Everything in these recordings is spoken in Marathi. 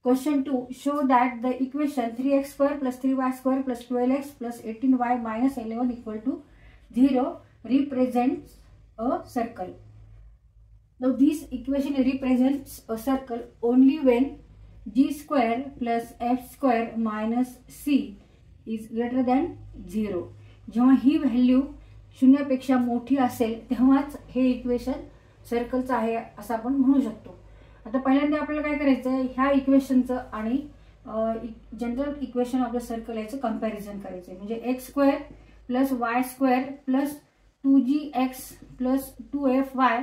Question 2. Show that the equation 3x square plus 3y square plus 12x plus 18y minus 11 equal to 0 represents a circle. Now this equation represents a circle only when g square plus f square minus c is greater than 0. जेव्हा ही व्हॅल्यू शून्यापेक्षा मोठी असेल तेव्हाच हे इक्वेशन सर्कलचं आहे असं आपण म्हणू शकतो. आता पहिल्यांदा आपल्याला काय करायचं आहे, ह्या इक्वेशनचं आणि general equation of the circle याचं कंपॅरिझन करायचं आहे. म्हणजे x square plus y square plus 2gx plus 2fy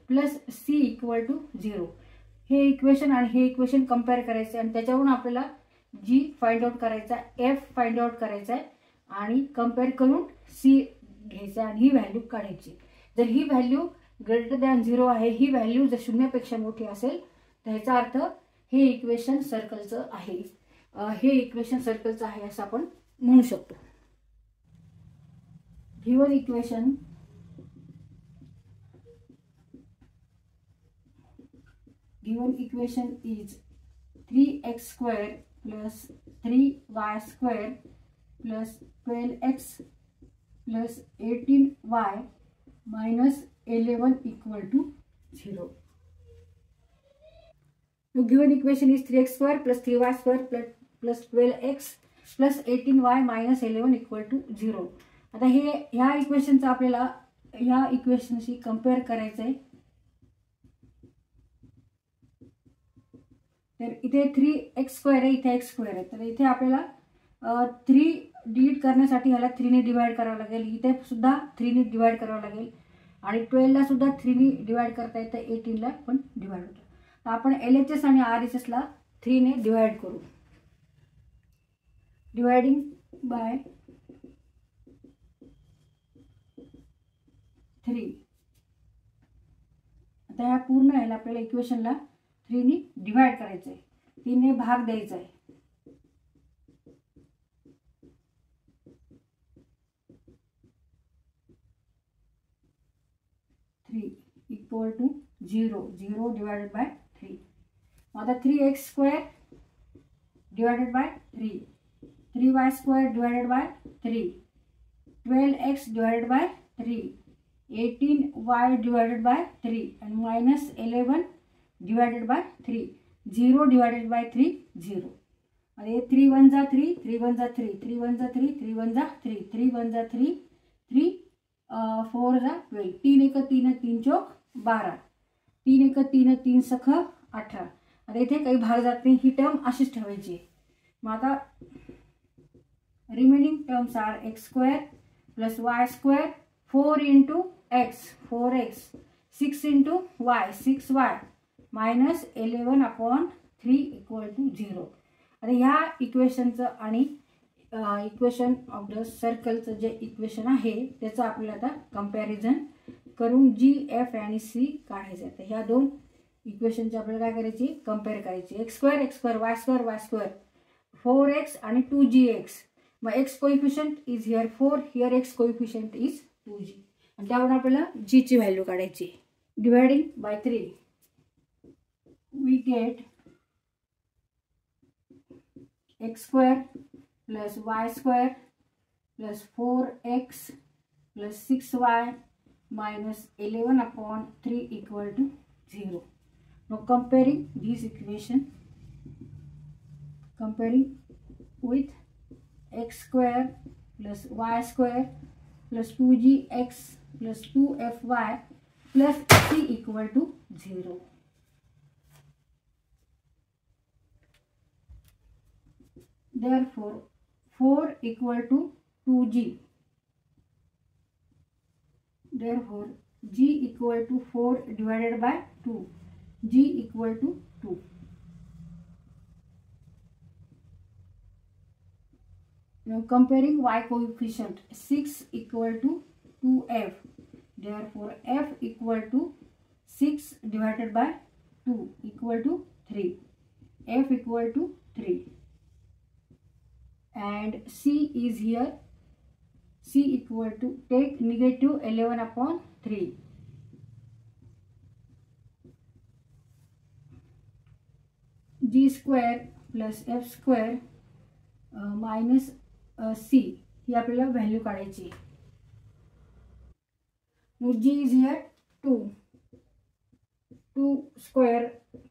plus c equal to 0 हे इक्वेशन आणि हे इक्वेशन कंपेअर करायचं आणि त्याच्यावरून आपल्याला जी फाइंड आउट करायचा, एफ फाइंड आउट करायचा आहे आणि कंपेअर करून सी घ्यायचा आणि ही व्हॅल्यू काढायची. जर ही व्हॅल्यू ग्रेटर दॅन 0 आहे, ही व्हॅल्यू जर शून्यापेक्षा मोठी असेल तर ह्याचा अर्थ हे इक्वेशन सर्कलचं आहे, हे इक्वेशन सर्कलचं आहे असं आपण म्हणू शकतो. Given equation is 3x square plus 3y square plus 12x plus 18y minus 11 equal to 0. The given equation is 3x square plus 3y square plus 12x plus 18y minus 11 equal to 0. आता हे ह्या इक्वेशनचं आपल्याला ह्या इक्वेशनशी कंपेअर करायचं आहे. तर इथे 3x स्क्वेअर आहे, इथे x स्क्वेअर आहे. तर इथे आपल्याला 3 डिवाइड करण्यासाठी ह्याला 3 ने डिवाइड करावं लागेल, इथे सुद्धा 3 ने डिवाइड करावं लागेल आणि 12 ला सुद्धा 3 ने डिवाइड करता येतं, 18 ला पण डिवाइड होतं. तर आपण LHS आणि RHS ला 3 ने डिवाइड करू. Dividing by 3. आता ह्या पूर्ण ह्याला आपल्याला इक्वेशनला 3 ने डिवाइड करायचं आहे, 3 ने भाग द्यायचा आहे. Equal to 0 divided by 3. आता 3x square divided by 3, 3y square divided by 3, 12x divided by 3, 18y divided by 3 and minus 11 divided by 3. 0 divided by 3 0. अरे 3 1 जा 3, 3 1 जा 3, 3 1 जा 3, 3 1 जा 3, 3 1 जा 3, 3 4 जा 12, 3 1 3 3 चौक 12, 3 1 3 3 सख 18. आता इथे काही भाग जात नाही, ही टर्म अशीच ठेवायची. मग आता remaining terms are x square plus y square 4 into x 4x, 6 into y 6y minus 11 upon 3 equal to 0. आता ह्या इक्वेशनचं आणि इक्वेशन ऑफ द सर्कलचं जे इक्वेशन आहे त्याचं आपल्याला आता कंपॅरिझन करून जी एफ आणि सी काढायचं आहे. तर ह्या दोन इक्वेशनची आपल्याला काय करायची, कंपेअर करायची. X square Y square 4x आणि 2gx. मग x coefficient is here 4, here x coefficient is 2g आणि त्यावरून आपल्याला g ची व्हॅल्यू काढायची. Dividing by 3 we get x square plus y square plus 4x plus 6y minus 11 upon 3 equal to 0. Now comparing this equation, comparing with x square plus y square plus 2gx plus 2fy plus c equal to 0. Therefore 4 equal to 2g. Therefore g equal to 4 divided by 2. G equal to 2. Now comparing y coefficient, 6 equal to 2f. Therefore f equal to 6 divided by 2 equal to 3. F equal to 3. And c is here, c equal to, take negative 11 upon 3. G square plus F square minus C ही आपल्याला व्हॅल्यू काढायची. मग G is here 2 square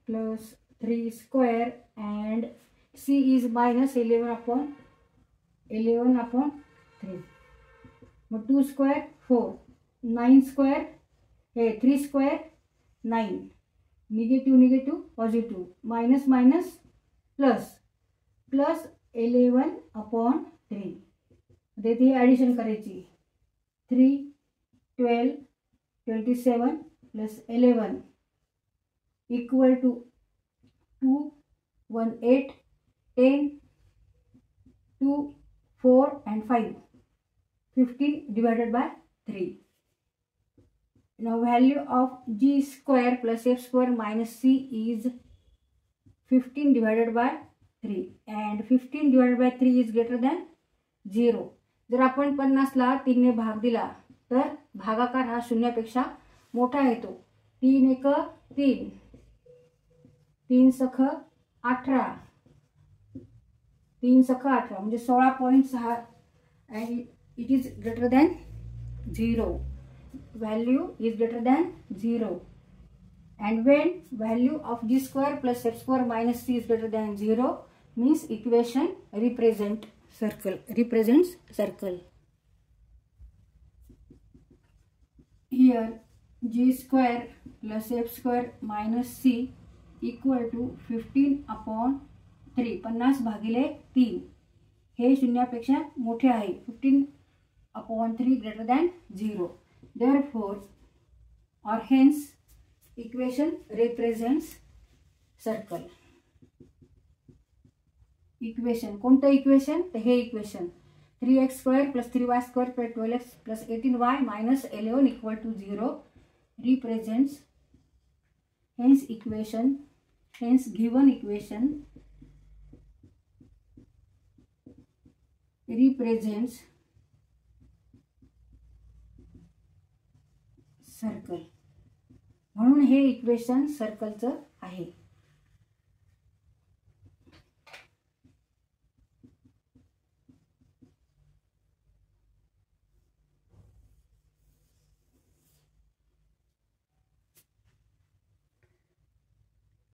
plus 3 square and C is minus 11/3. मग 2 स्क्वेअर 4, 9 स्क्वेअर हे 3 square 9, negative negative positive, minus minus plus, plus 11/3. तिथे ॲडिशन करायची. 3, 12, 27 plus 11 equal to 2, 1, 8, 10, 2, 4 and 5, 15 divided by 3. Now value of g square plus f square minus c is 15 divided by 3 and 15 divided by 3 is greater than 0. जर आपण 50 ला 3 ने भाग दिला तर भागाकार हा शून्यापेक्षा मोठा येतो. 3 एक 3, 3 सख 18, 3 सख 18 म्हणजे 16.6 and it is greater than 0. Value is greater than 0. And when value of g square plus f square minus c is greater than 0 means equation represents circle. Here g square plus f square minus c equal to 15/3, 50 भागिले 3 हे शून्यापेक्षा मोठे आहे. 15/3 greater than 0. Therefore or hence equation represents circle. Equation कोणतं इक्वेशन तर हे equation 3x square plus 3y square plus 12x plus 18y minus 11 equal to 0 represents, hence given equation represents circle. म्हणून हे इक्वेशन सर्कलचं आहे.